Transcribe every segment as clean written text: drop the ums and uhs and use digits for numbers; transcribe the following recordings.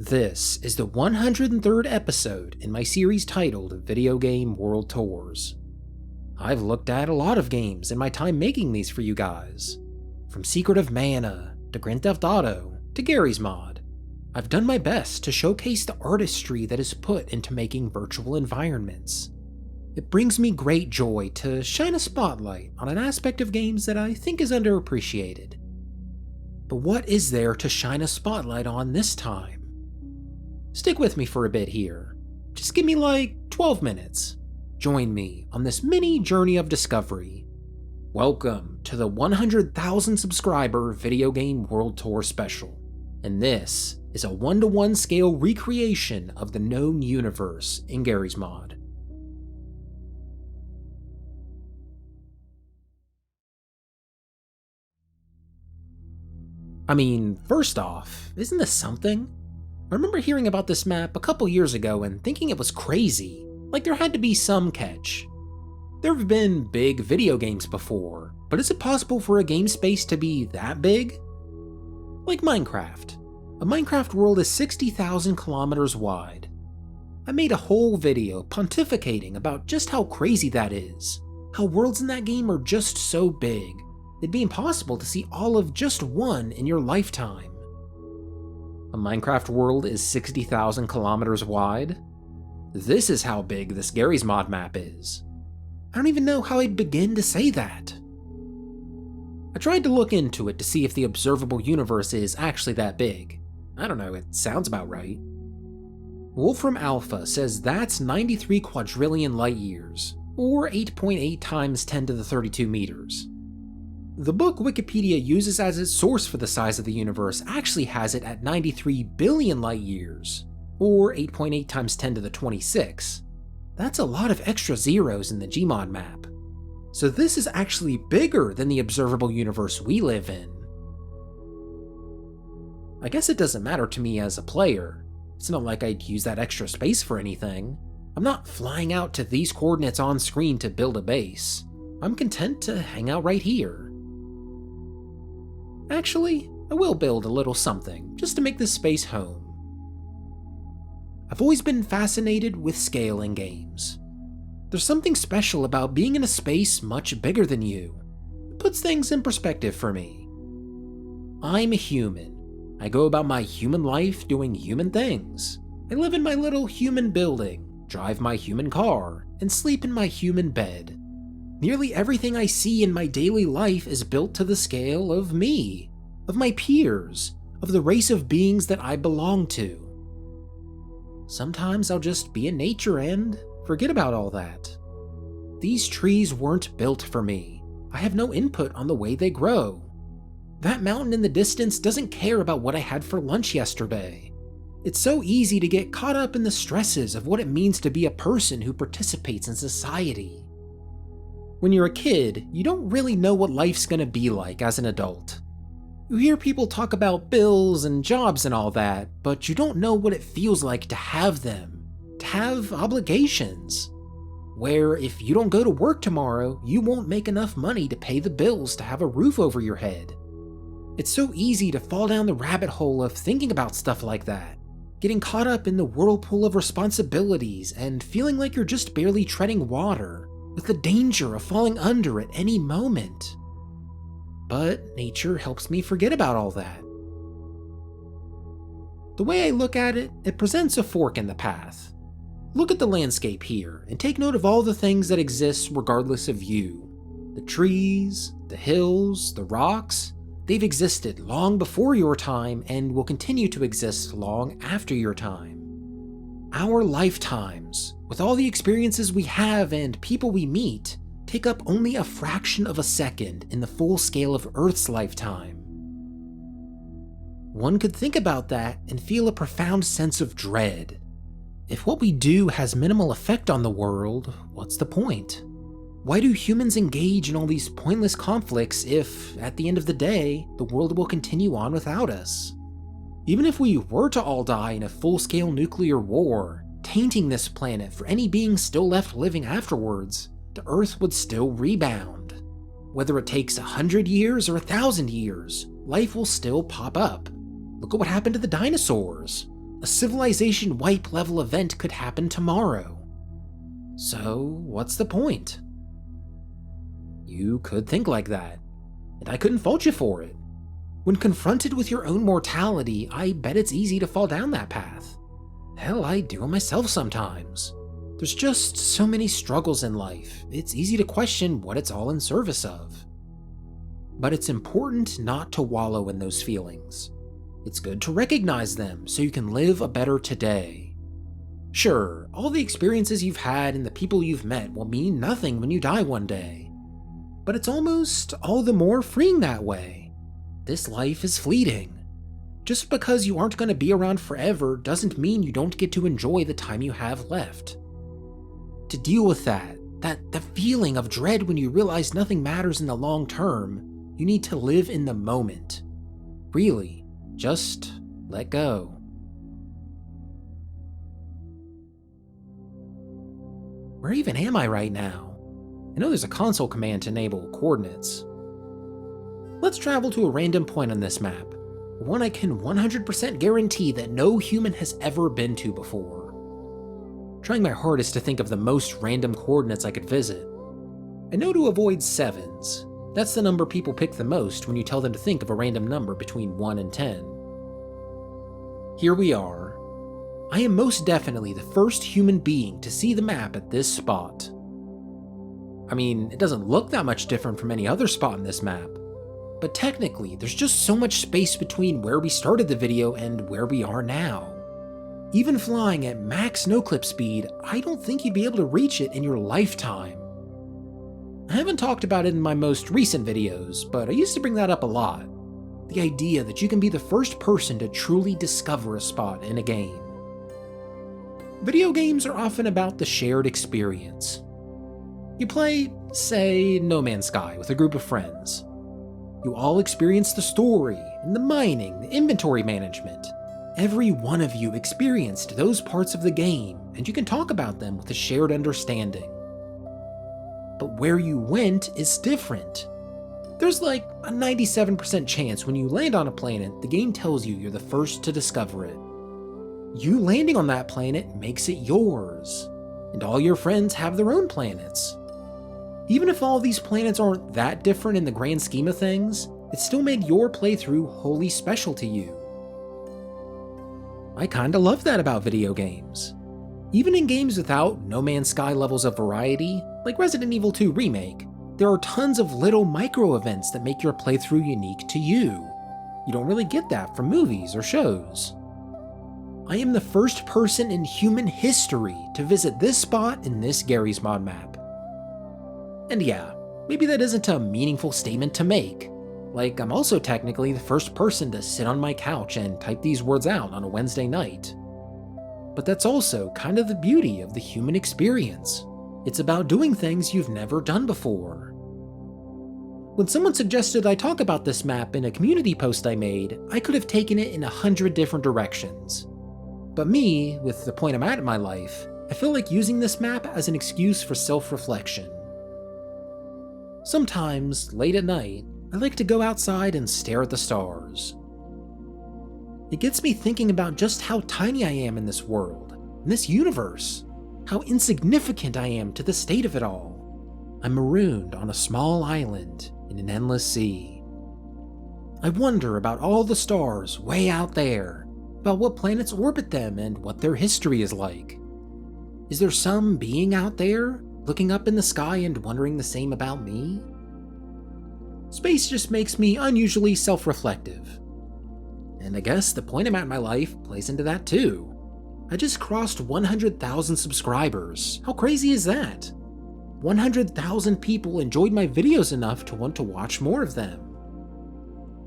This is the 103rd episode in my series titled Video Game World Tours. I've looked at a lot of games in my time making these for you guys. From Secret of Mana, to Grand Theft Auto, to Garry's Mod. I've done my best to showcase the artistry that is put into making virtual environments. It brings me great joy to shine a spotlight on an aspect of games that I think is underappreciated. But what is there to shine a spotlight on this time? Stick with me for a bit here. Just give me like 12 minutes. Join me on this mini journey of discovery. Welcome to the 100,000 subscriber Video Game World Tour special. And this is a 1-to-1 scale recreation of the known universe in Garry's Mod. I mean, first off, isn't this something? I remember hearing about this map a couple years ago and thinking it was crazy, like there had to be some catch. There have been big video games before, but is it possible for a game space to be that big? Like Minecraft. A Minecraft world is 60,000 kilometers wide. I made a whole video pontificating about just how crazy that is, how worlds in that game are just so big, it'd be impossible to see all of just one in your lifetime. A Minecraft world is 60,000 kilometers wide? This is how big this Garry's Mod map is. I don't even know how I'd begin to say that. I tried to look into it to see if the observable universe is actually that big. I don't know, it sounds about right. Wolfram Alpha says that's 93 quadrillion light years, or 8.8 times 10 to the 32 meters. The book Wikipedia uses as its source for the size of the universe actually has it at 93 billion light years, or 8.8 times 10 to the 26. That's a lot of extra zeros in the Gmod map. So this is actually bigger than the observable universe we live in. I guess it doesn't matter to me as a player. It's not like I'd use that extra space for anything. I'm not flying out to these coordinates on screen to build a base. I'm content to hang out right here. Actually, I will build a little something, just to make this space home. I've always been fascinated with scale in games. There's something special about being in a space much bigger than you. It puts things in perspective for me. I'm a human. I go about my human life doing human things. I live in my little human building, drive my human car, and sleep in my human bed. Nearly everything I see in my daily life is built to the scale of me, of my peers, of the race of beings that I belong to. Sometimes I'll just be in nature and forget about all that. These trees weren't built for me. I have no input on the way they grow. That mountain in the distance doesn't care about what I had for lunch yesterday. It's so easy to get caught up in the stresses of what it means to be a person who participates in society. When you're a kid, you don't really know what life's gonna be like as an adult. You hear people talk about bills and jobs and all that, but you don't know what it feels like to have them, to have obligations. Where if you don't go to work tomorrow, you won't make enough money to pay the bills to have a roof over your head. It's so easy to fall down the rabbit hole of thinking about stuff like that, getting caught up in the whirlpool of responsibilities and feeling like you're just barely treading water, with the danger of falling under at any moment. But nature helps me forget about all that. The way I look at it, it presents a fork in the path. Look at the landscape here, and take note of all the things that exist regardless of you. The trees, the hills, the rocks, they've existed long before your time and will continue to exist long after your time. Our lifetimes, with all the experiences we have and people we meet, take up only a fraction of a second in the full scale of Earth's lifetime. One could think about that and feel a profound sense of dread. If what we do has minimal effect on the world, what's the point? Why do humans engage in all these pointless conflicts if, at the end of the day, the world will continue on without us? Even if we were to all die in a full-scale nuclear war, tainting this planet for any being still left living afterwards, the Earth would still rebound. Whether it takes 100 years or 1,000 years, life will still pop up. Look at what happened to the dinosaurs. A civilization wipe level event could happen tomorrow. So, what's the point? You could think like that, and I couldn't fault you for it. When confronted with your own mortality, I bet it's easy to fall down that path. Hell, I do it myself sometimes. There's just so many struggles in life, it's easy to question what it's all in service of. But it's important not to wallow in those feelings. It's good to recognize them so you can live a better today. Sure, all the experiences you've had and the people you've met will mean nothing when you die one day. But it's almost all the more freeing that way. This life is fleeting. Just because you aren't going to be around forever doesn't mean you don't get to enjoy the time you have left. To deal with that feeling of dread when you realize nothing matters in the long term, you need to live in the moment. Really, just let go. Where even am I right now? I know there's a console command to enable coordinates. Let's travel to a random point on this map, one I can 100% guarantee that no human has ever been to before. Trying my hardest to think of the most random coordinates I could visit. I know to avoid 7s. That's the number people pick the most when you tell them to think of a random number between 1 and 10. Here we are. I am most definitely the first human being to see the map at this spot. I mean, it doesn't look that much different from any other spot in this map, but technically there's just so much space between where we started the video and where we are now. Even flying at max no-clip speed, I don't think you'd be able to reach it in your lifetime. I haven't talked about it in my most recent videos, but I used to bring that up a lot. The idea that you can be the first person to truly discover a spot in a game. Video games are often about the shared experience. You play, say, No Man's Sky with a group of friends. You all experience the story, and the mining, the inventory management. Every one of you experienced those parts of the game, and you can talk about them with a shared understanding. But where you went is different. There's like a 97% chance when you land on a planet, the game tells you you're the first to discover it. You landing on that planet makes it yours, and all your friends have their own planets. Even if all these planets aren't that different in the grand scheme of things, it still made your playthrough wholly special to you. I kinda love that about video games. Even in games without No Man's Sky levels of variety, like Resident Evil 2 Remake, there are tons of little micro-events that make your playthrough unique to you. You don't really get that from movies or shows. I am the first person in human history to visit this spot in this Garry's Mod map. And yeah, maybe that isn't a meaningful statement to make. Like, I'm also technically the first person to sit on my couch and type these words out on a Wednesday night. But that's also kind of the beauty of the human experience. It's about doing things you've never done before. When someone suggested I talk about this map in a community post I made, I could have taken it in 100 different directions. But me, with the point I'm at in my life, I feel like using this map as an excuse for self-reflection. Sometimes, late at night, I like to go outside and stare at the stars. It gets me thinking about just how tiny I am in this world, in this universe, how insignificant I am to the state of it all. I'm marooned on a small island in an endless sea. I wonder about all the stars way out there, about what planets orbit them and what their history is like. Is there some being out there, looking up in the sky and wondering the same about me? Space just makes me unusually self-reflective. And I guess the point I'm at in my life plays into that too. I just crossed 100,000 subscribers. How crazy is that? 100,000 people enjoyed my videos enough to want to watch more of them.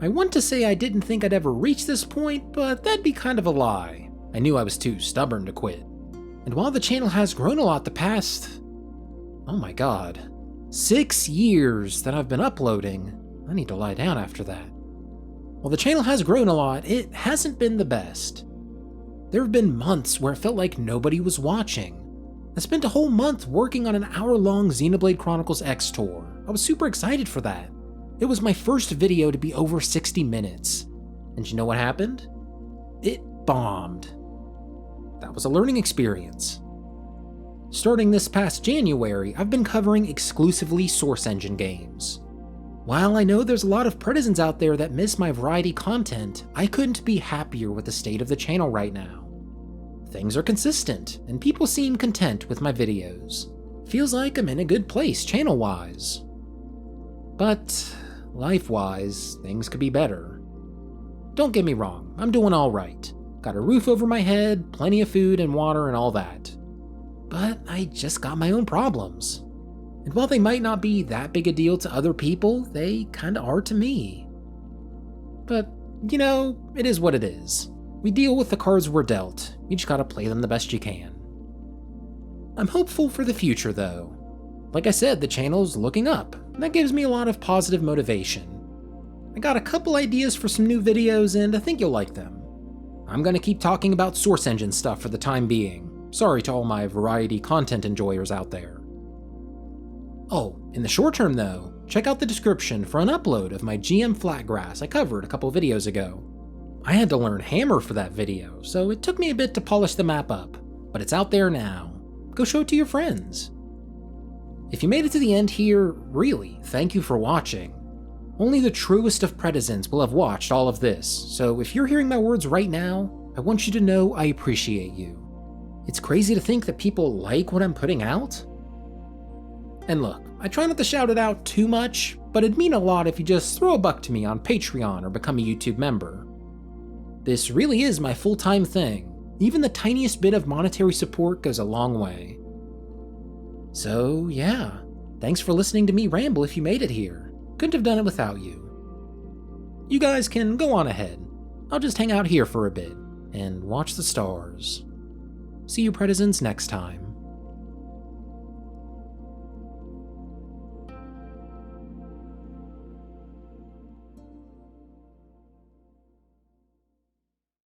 I want to say I didn't think I'd ever reach this point, but that'd be kind of a lie. I knew I was too stubborn to quit. And while the channel has grown a lot the past, oh my god, 6 years that I've been uploading, I need to lie down after that. While the channel has grown a lot, it hasn't been the best. There have been months where it felt like nobody was watching. I spent a whole month working on an hour-long Xenoblade Chronicles X tour. I was super excited for that. It was my first video to be over 60 minutes. And you know what happened? It bombed. that was a learning experience. Starting this past January, I've been covering exclusively Source Engine games. While I know there's a lot of Pretizens out there that miss my variety content, I couldn't be happier with the state of the channel right now. Things are consistent, and people seem content with my videos. Feels like I'm in a good place channel-wise. But life-wise, things could be better. Don't get me wrong, I'm doing alright. Got a roof over my head, plenty of food and water and all that. But I just got my own problems. And while they might not be that big a deal to other people, they kinda are to me. But, you know, it is what it is. We deal with the cards we're dealt, you just gotta play them the best you can. I'm hopeful for the future though. Like I said, the channel's looking up, and that gives me a lot of positive motivation. I got a couple ideas for some new videos and I think you'll like them. I'm gonna keep talking about Source Engine stuff for the time being. Sorry to all my variety content enjoyers out there. Oh, in the short term though, check out the description for an upload of my GM Flatgrass I covered a couple videos ago. I had to learn Hammer for that video, so it took me a bit to polish the map up, but it's out there now. Go show it to your friends. If you made it to the end here, really, thank you for watching. Only the truest of Pretizens will have watched all of this, so if you're hearing my words right now, I want you to know I appreciate you. It's crazy to think that people like what I'm putting out. And look, I try not to shout it out too much, but it'd mean a lot if you just throw a buck to me on Patreon or become a YouTube member. This really is my full-time thing. Even the tiniest bit of monetary support goes a long way. So yeah, thanks for listening to me ramble if you made it here. Couldn't have done it without you. You guys can go on ahead. I'll just hang out here for a bit and watch the stars. See you Pretizens next time.